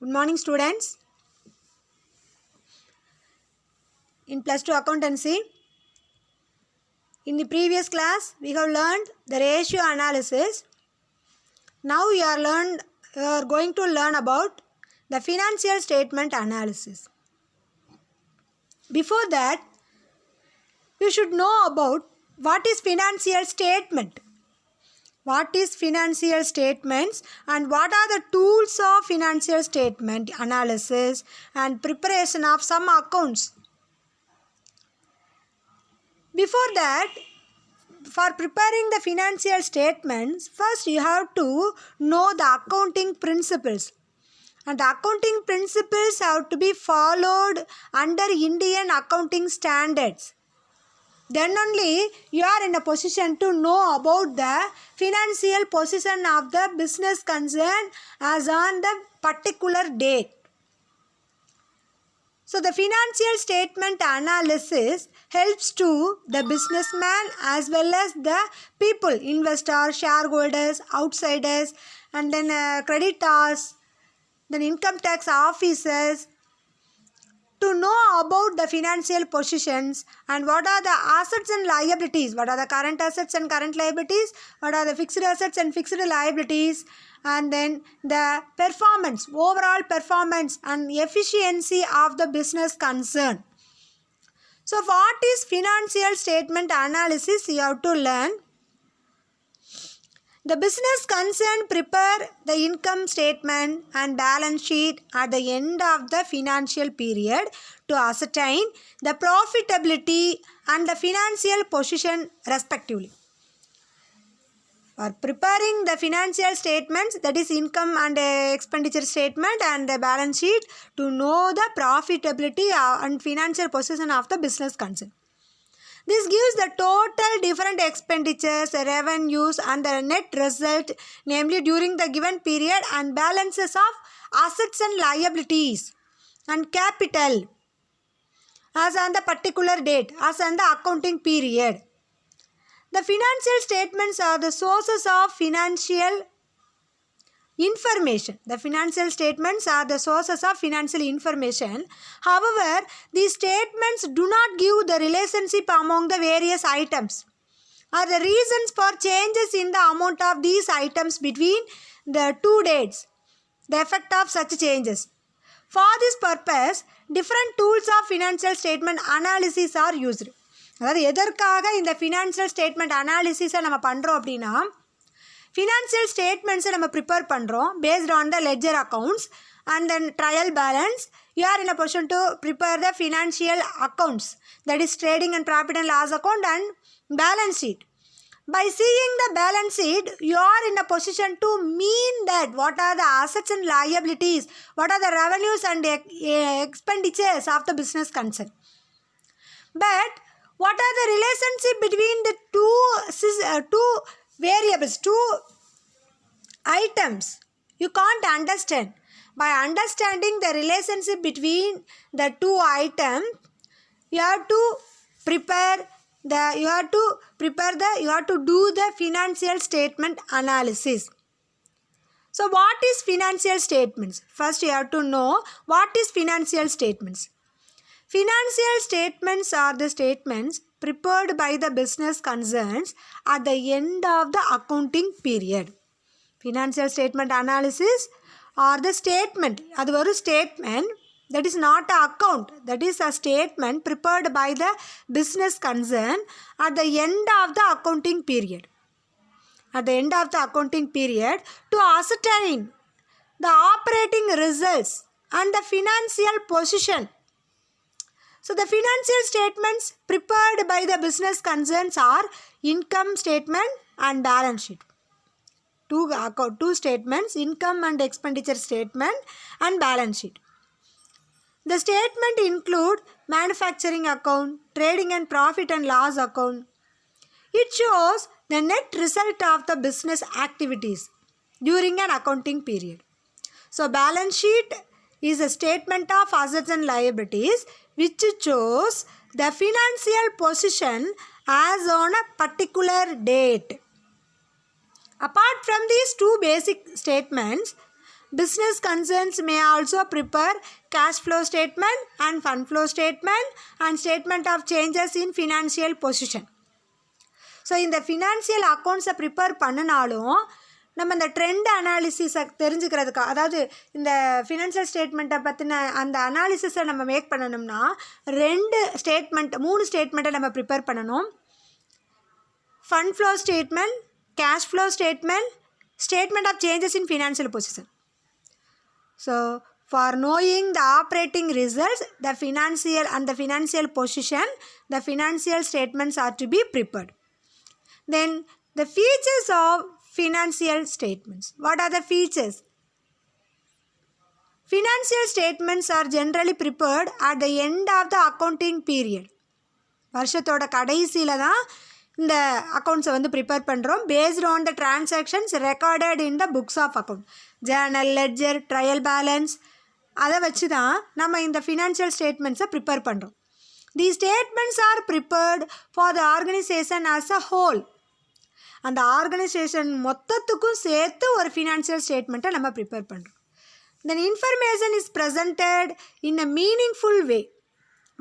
Good morning, students. In plus 2 accountancy, in the previous class, we have learned the ratio analysis. Now you are going to learn about the financial statement analysis. Before that, you should know about what is financial statement. What is financial statements and what are the tools of financial statement analysis and preparation of some accounts. Before that, for preparing the financial statements, first you have to know the accounting principles. And the accounting principles have to be followed under Indian accounting standards. Then only you are in a position to know about the financial position of the business concern as on the particular date. So the financial statement analysis helps to the businessman as well as the people, investors, shareholders, outsiders, and then creditors, then income tax officers, to know about the financial positions and what are the assets and liabilities, what are the current assets and current liabilities, what are the fixed assets and fixed liabilities, and then the performance, overall performance and efficiency of the business concern. So what is financial statement analysis? You have to learn. The business concern prepare the income statement and balance sheet at the end of the financial period to ascertain the profitability and the financial position respectively. For preparing the financial statements, that is income and expenditure statement and the balance sheet, to know the profitability and financial position of the business concern. This gives the total different expenditures, revenues and the net result, namely during the given period, and balances of assets and liabilities and capital as on the particular date, as on the accounting period. The financial statements are the sources of financial information. The financial statements are the sources of financial information. However, these statements do not give the relationship among the various items or the reasons for changes in the amount of these items between the two dates, the effect of such changes. For this purpose, different tools of financial statement analysis are used. அதாவது எதற்காக இந்த financial statement அனாலிசிஸை நம்ம பண்ணுறோம் அப்படின்னா, financial ஸ்டேட்மெண்ட்ஸை நம்ம prepare பண்ணுறோம் based on the ledger accounts and then trial balance. You are in a position to prepare the financial accounts, that is trading and profit and loss account and balance sheet. By seeing the balance sheet, you are in a position to mean that what are the assets and liabilities, what are the revenues and expenditures of the business concern. But what are the relationship between the two variables, two items? You can't understand. By understanding the relationship between the two items, you have to do the financial statement analysis. So what is financial statements? First you have to know what is financial statements. Financial statements are the statements prepared by the business concerns at the end of the accounting period. Financial statement analysis or the statement, அது ஒரு statement, that is not an account, that is a statement prepared by the business concern at the end of the accounting period. At the end of the accounting period, to ascertain the operating results and the financial position. So the financial statements prepared by the business concerns are income statement and balance sheet. Two statements, income and expenditure statement and balance sheet. The statement include manufacturing account, trading and profit and loss account. It shows the net result of the business activities during an accounting period. So balance sheet is a statement of assets and liabilities which shows the financial position as on a particular date. Apart from these two basic statements, Business concerns may also prepare cash flow statement and fund flow statement and statement of changes in financial position. So இந்த financial அக்கௌண்ட்ஸை prepare பண்ணினாலும் நம்ம இந்த trend அனாலிசிஸை தெரிஞ்சுக்கிறதுக்கு, அதாவது இந்த financial ஸ்டேட்மெண்ட்டை பற்றின அந்த அனாலிசிஸை நம்ம மேக் பண்ணணும்னா 3 ஸ்டேட்மெண்ட்டை நம்ம ப்ரிப்பேர் பண்ணணும். Fund flow statement, cash flow statement, statement of changes in financial position. So for knowing the operating results, the financial position, the financial statements are to be prepared. Then the features of financial statements. What are the features? Financial statements are generally prepared at the end of the accounting period. வருஷத்தோட கடைசியில் தான் இந்த அக்கௌண்ட்ஸை வந்து prepare பண்ணுறோம். Based on the transactions recorded in the books of account, journal, ledger, trial balance, அதை வச்சு தான் நம்ம இந்த ஃபினான்ஷியல் ஸ்டேட்மெண்ட்ஸை ப்ரிப்பேர் பண்ணுறோம். The statements are prepared for the organisation as a whole. அந்த ஆர்கனைசேஷன் மொத்தத்துக்கும் சேர்த்து ஒரு ஃபினான்ஷியல் ஸ்டேட்மெண்ட்டை நம்ம ப்ரிப்பேர் பண்ணுறோம். Then information is presented in a meaningful way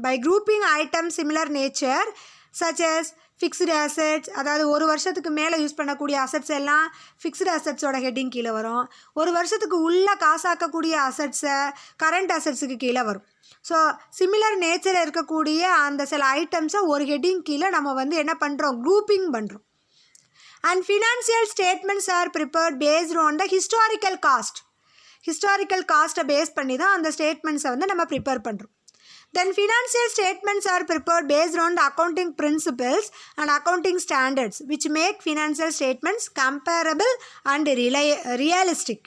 by grouping items similar nature such as fixed assets, அதாவது ஒரு வருஷத்துக்கு மேலே யூஸ் பண்ணக்கூடிய அசட்ஸ் எல்லாம் ஃபிக்ஸ்டு அசட்ஸோட ஹெட்டிங் கீழே வரும். ஒரு வருஷத்துக்கு உள்ளே காசாக்கக்கூடிய அசட்ஸை கரண்ட் அசட்ஸுக்கு கீழே வரும். ஸோ சிமிலர் நேச்சரில் இருக்கக்கூடிய அந்த சில ஐட்டம்ஸை ஒரு ஹெட்டிங் கீழே நம்ம வந்து என்ன பண்ணுறோம், குரூப்பிங் பண்ணுறோம். And financial statements are prepared paste on the historical காஸ்ட்டை பேஸ் பண்ணி தான் அந்த ஸ்டேட்மெண்ட்ஸை வந்து நம்ம ப்ரிப்பேர் பண்ணுறோம். Then financial statements are prepared based on the accounting principles and accounting standards which make financial statements comparable and realistic.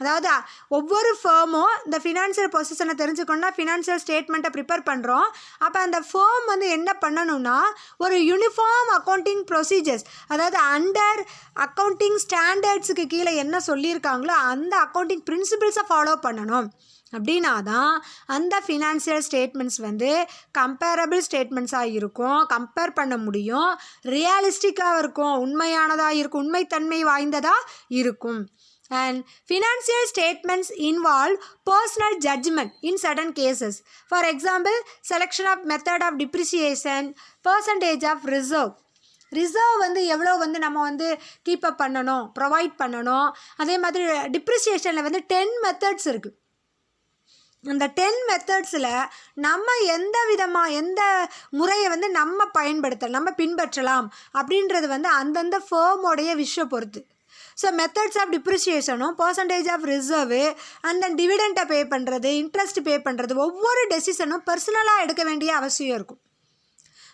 அதாவது ஒவ்வொரு ஃபேமும் இந்த ஃபினான்ஷியல் பொசிஷனை தெரிஞ்சுக்கணுன்னா ஃபினான்ஷியல் ஸ்டேட்மெண்ட்டை ப்ரிப்பேர் பண்ணுறோம். அப்போ அந்த ஃபேம் வந்து என்ன பண்ணணும்னா ஒரு யூனிஃபார்ம் அக்கௌண்டிங் ப்ரொசீஜர்ஸ், அதாவது அண்டர் அக்கௌண்டிங் ஸ்டாண்டர்ட்ஸுக்கு கீழே என்ன சொல்லியிருக்காங்களோ அந்த அக்கௌண்டிங் பிரின்சிபிள்ஸை ஃபாலோ பண்ணணும். அப்படின்னா தான் அந்த ஃபினான்ஷியல் ஸ்டேட்மெண்ட்ஸ் வந்து கம்பேரபிள் ஸ்டேட்மெண்ட்ஸாக இருக்கும், கம்பேர் பண்ண முடியும், ரியலிஸ்டிக்காக இருக்கும், உண்மையானதாக இருக்கும், உண்மைத்தன்மை வாய்ந்ததாக இருக்கும். And financial statements involve personal judgment in certain cases. For example, selection of method of depreciation, percentage of reserve. Reserve வந்து எவ்வளோ வந்து நம்ம வந்து கீப்பப் பண்ணணும், ப்ரொவைட் பண்ணணும். அதே மாதிரி டிப்ரிசியேஷனில் வந்து 10 மெத்தட்ஸ் இருக்குது. அந்த 10 மெத்தட்ஸில் நம்ம எந்த முறையை வந்து நம்ம பயன்படுத்தலாம், நம்ம பின்பற்றலாம் அப்படின்றது வந்து அந்தந்த ஃபேமோடைய விஷயம் பொறுத்து. ஸோ மெத்தட்ஸ் ஆஃப் டிப்ரிசியேஷனும் percentage of reserve and then டிவிடெண்ட்டை பே பண்ணுறது, இன்ட்ரெஸ்ட் பே பண்ணுறது, ஒவ்வொரு டெசிஷனும் பர்சனலாக எடுக்க வேண்டிய அவசியம் இருக்கும்.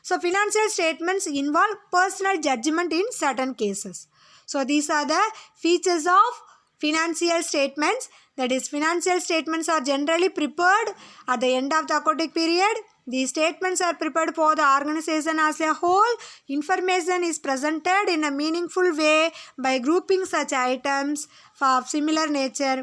So financial statements involve personal judgement in certain cases. So these are the features of financial statements. That is, financial statements are generally prepared at the end of the accounting period. These statements are prepared for the organization as a whole. Information is presented in a meaningful way by grouping such items of similar nature.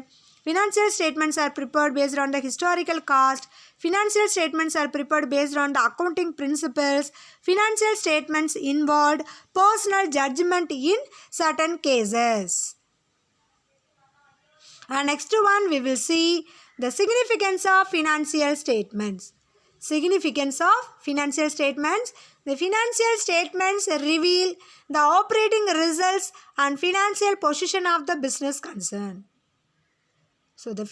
Financial statements are prepared based on the historical cost. Financial statements are prepared based on the accounting principles. Financial statements involved personal judgment in certain cases. Next one we will see the significance of financial statements. Significance of financial statements. The financial statements reveal the operating results and financial position of the business concern. So the